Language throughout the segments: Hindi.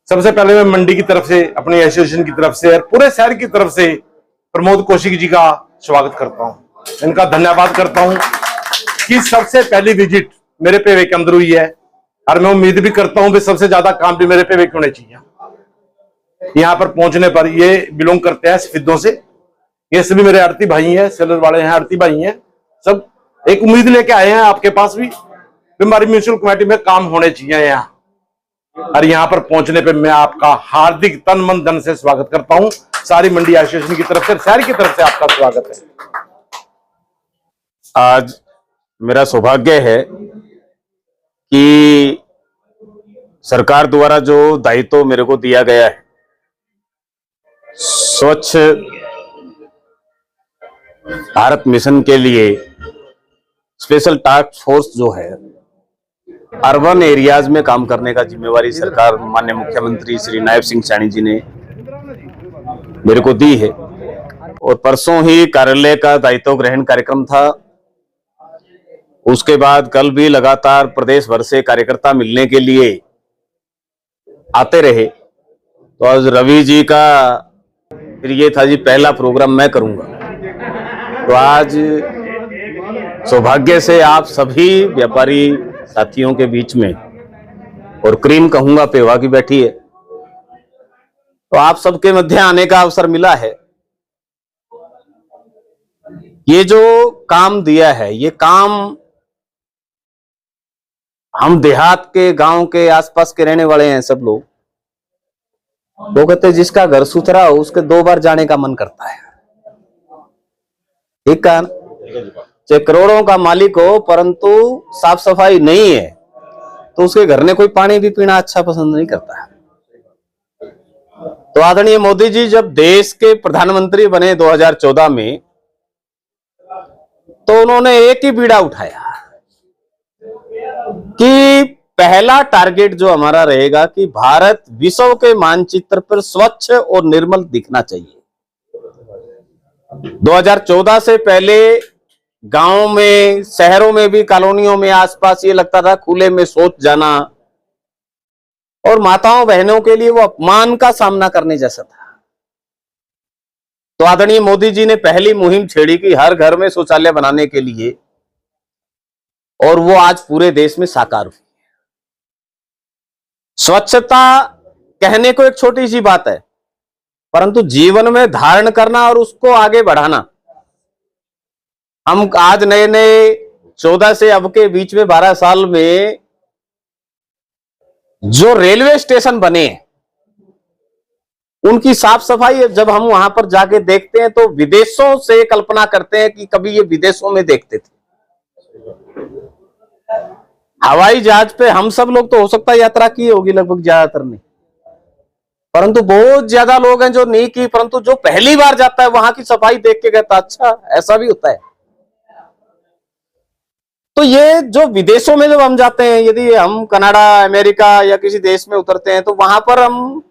सबसे पहले मैं मंडी की तरफ से, अपनी एसोसिएशन की तरफ से और पूरे शहर की तरफ से प्रमोद कौशिक जी का स्वागत करता हूं, इनका धन्यवाद करता हूं कि सबसे पहली विजिट मेरे पेवे के अंदर हुई है और मैं उम्मीद भी करता हूं कि सबसे ज्यादा काम भी मेरे पेवे के होने चाहिए। यहाँ पर पहुंचने पर ये बिलोंग करते हैं सफेदों से, ये सभी मेरे आरती भाई हैं, सेलर वाले हैं, आरती भाई हैं, सब एक उम्मीद लेके आए हैं आपके पास भी हमारी म्यूनिसिपल कमेटी में काम होने चाहिए यहाँ। और यहाँ पर पहुंचने पे मैं आपका हार्दिक तन मन धन से स्वागत करता हूं। सारी मंडी एसोसिएशन की तरफ से, शहर की तरफ से आपका स्वागत है। आज मेरा सौभाग्य है कि सरकार द्वारा जो दायित्व मेरे को दिया गया है, स्वच्छ भारत मिशन के लिए स्पेशल टास्क फोर्स जो है, अर्बन एरियाज में काम करने का जिम्मेवारी सरकार माननीय मुख्यमंत्री श्री नायब सिंह सैनी जी ने मेरे को दी है। और परसों ही कार्यालय का दायित्व ग्रहण कार्यक्रम था। उसके बाद कल भी लगातार प्रदेश भर से कार्यकर्ता मिलने के लिए आते रहे। तो आज रवि जी का फिर ये था जी पहला प्रोग्राम मैं करूंगा, तो आज सौभाग्य से आप सभी व्यापारी साथियों के बीच में, और क्रीम कहूंगा पेवा की बैठी है, तो आप सबके मध्य आने का अवसर मिला है। ये जो काम दिया है, ये काम हम देहात के, गांव के आसपास के रहने वाले हैं सब लोग। वो कहते हैं जिसका घर सुथरा हो उसके 2 बार जाने का मन करता है। ठीक है, चाहे करोड़ों का मालिक हो परंतु साफ सफाई नहीं है तो उसके घर में कोई पानी भी पीना अच्छा पसंद नहीं करता है। तो आदरणीय मोदी जी जब देश के प्रधानमंत्री बने 2014 में, तो उन्होंने एक ही बीड़ा उठाया कि पहला टारगेट जो हमारा रहेगा कि भारत विश्व के मानचित्र पर स्वच्छ और निर्मल दिखना चाहिए। 2014 से पहले गांव में, शहरों में भी, कॉलोनियों में आसपास ये लगता था खुले में शौच जाना और माताओं बहनों के लिए वो अपमान का सामना करने जैसा था। तो आदरणीय मोदी जी ने पहली मुहिम छेड़ी कि हर घर में शौचालय बनाने के लिए, और वो आज पूरे देश में साकार हुई। स्वच्छता कहने को एक छोटी सी बात है, परंतु जीवन में धारण करना और उसको आगे बढ़ाना। हम आज नए नए 14 से अब के बीच में 12 साल में जो रेलवे स्टेशन बने हैं, उनकी साफ सफाई जब हम वहां पर जाके देखते हैं तो विदेशों से कल्पना करते हैं कि कभी ये विदेशों में देखते थे। हवाई जहाज पे हम सब लोग तो हो सकता है यात्रा की होगी, लगभग ज्यादातर ने, परंतु बहुत ज्यादा लोग हैं जो नहीं की, परंतु जो पहली बार जाता है वहां की सफाई देख के कहता अच्छा ऐसा भी होता है। तो ये जो विदेशों में जब हम जाते हैं, यदि हम कनाडा, अमेरिका या किसी देश में उतरते हैं, तो वहां पर हम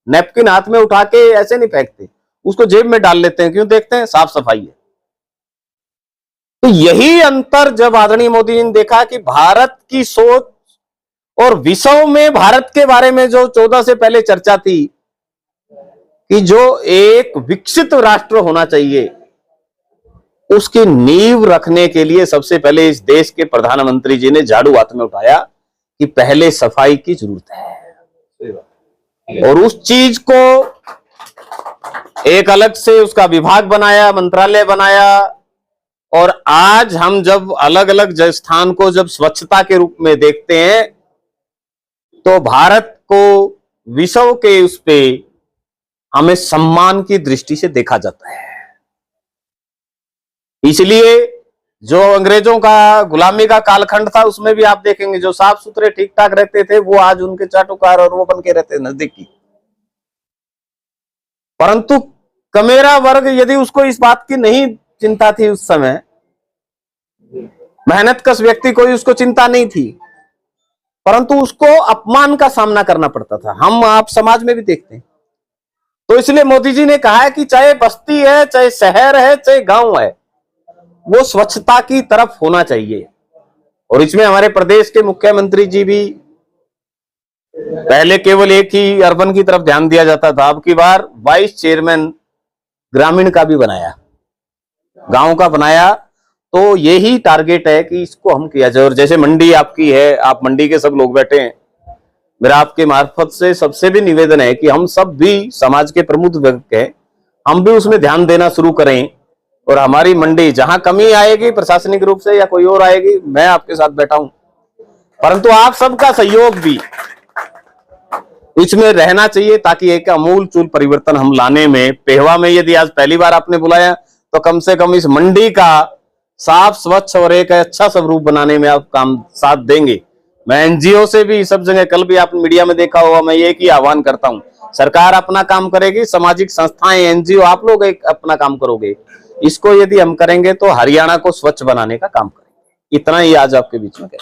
नैपकिन हाथ में उठा के ऐसे नहीं फेंकते, उसको जेब में डाल लेते हैं। क्यों देखते हैं? साफ सफाई है। तो यही अंतर जब आदरणीय मोदी जी ने देखा कि भारत की सोच और विश्व में भारत के बारे में जो 14 से पहले चर्चा थी कि जो एक विकसित राष्ट्र होना चाहिए, उसकी नींव रखने के लिए सबसे पहले इस देश के प्रधानमंत्री जी ने झाड़ू हाथ में उठाया कि पहले सफाई की जरूरत है, और उस चीज को एक अलग से उसका विभाग बनाया, मंत्रालय बनाया। और आज हम जब अलग अलग स्थान को जब स्वच्छता के रूप में देखते हैं, तो भारत को विश्व के उस पे हमें सम्मान की दृष्टि से देखा जाता है। इसलिए जो अंग्रेजों का गुलामी का कालखंड था, उसमें भी आप देखेंगे जो साफ सुथरे ठीक ठाक रहते थे, वो आज उनके चाटुकार और वो बन के रहते नजदीकी। परंतु कमेरा वर्ग, यदि उसको इस बात की नहीं चिंता थी उस समय, मेहनतकश व्यक्ति कोई उसको चिंता नहीं थी, परंतु उसको अपमान का सामना करना पड़ता था। हम आप समाज में भी देखते हैं। तो इसलिए मोदी जी ने कहा है कि चाहे बस्ती है, चाहे शहर है, चाहे गांव है, वो स्वच्छता की तरफ होना चाहिए। और इसमें हमारे प्रदेश के मुख्यमंत्री जी भी पहले केवल एक ही अर्बन की तरफ ध्यान दिया जाता था, अब की बार वाइस चेयरमैन ग्रामीण का भी बनाया, गांव का बनाया। तो यही टारगेट है कि इसको हम किया जाए। और जैसे मंडी आपकी है, आप मंडी के सब लोग बैठे हैं, मेरा आपके मार्फत से सबसे भी निवेदन है कि हम सब भी समाज के प्रमुख व्यक्ति हैं, हम भी उसमें ध्यान देना शुरू करें। और हमारी मंडी जहां कमी आएगी प्रशासनिक रूप से या कोई और आएगी, मैं आपके साथ बैठा हूं, परंतु आप सबका सहयोग भी इसमें रहना चाहिए, ताकि एक अमूल चूल परिवर्तन हम लाने में, पेहवा में यदि आज पहली बार आपने बुलाया तो कम से कम इस मंडी का साफ स्वच्छ और एक अच्छा स्वरूप बनाने में आप काम साथ देंगे। मैं एनजीओ से भी सब जगह, कल भी आपने मीडिया में देखा होगा, मैं एक ही आह्वान करता हूं, सरकार अपना काम करेगी, सामाजिक संस्थाएं एनजीओ आप लोग एक अपना काम करोगे। इसको यदि हम करेंगे तो हरियाणा को स्वच्छ बनाने का काम करेंगे। इतना ही आज आपके बीच में कह